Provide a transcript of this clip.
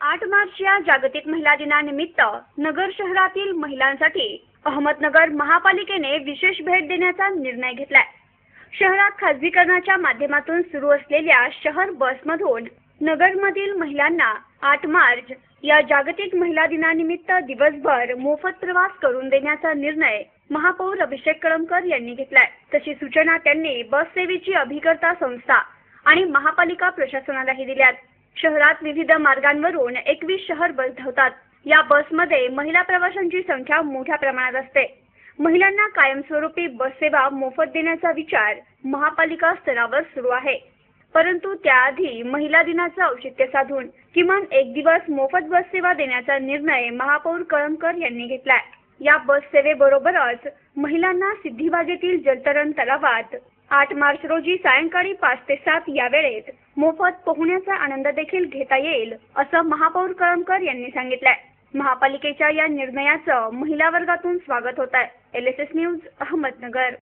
8 मार्च या जागतिक महिला दिनानिमित्त नगर शहरातील महिलांसाठी अहमदनगर महापालिकेने विशेष भेट देण्याचा निर्णय घेतलाय। शहरात खासगीकरणाच्या माध्यमातून सुरू असलेल्या शहर बसमधून नगरमधील महिलांना 8 मार्च या जागतिक महिला दिनानिमित्त दिवसभर मोफत प्रवास करून देण्याचा निर्णय महापौर अभिषेक कळमकर यांनी घेतलाय। तशी सूचना त्यांनी बस सेवेची अभिकर्ता संस्था आणि महापालिका प्रशासनालाही दिल्यात। शहरात विविध मार्गांवरून 21 शहर बस धावतात। या बसमध्ये महिला प्रवाशांची संख्या मोठ्या प्रमाणात असते। महिलांना कायमस्वरूपी बस सेवा मोफत देण्याचा विचार महापालिका स्तरावर सुरू आहे, परंतु त्याआधी महिला दिनाचे औचित्य साधून किमान एक दिवस मोफत बस सेवा देण्याचा निर्णय महापौर कळमकर यांनी घेतलाय। या बस सेवेबरोबरच महिलांना सिद्धिबागेतील जलतरण तलावात 8 मार्च रोजी सायंकाळी 5 ते 7 या वेळेत मोफत पोहण्याचा आनंद देखील घेता येईल, असं महापौर कळमकर यांनी सांगितलंय। महापालिकेच्या या निर्णयाचं महिला वर्गातून स्वागत होत आहे। LSS news Ahmednagar.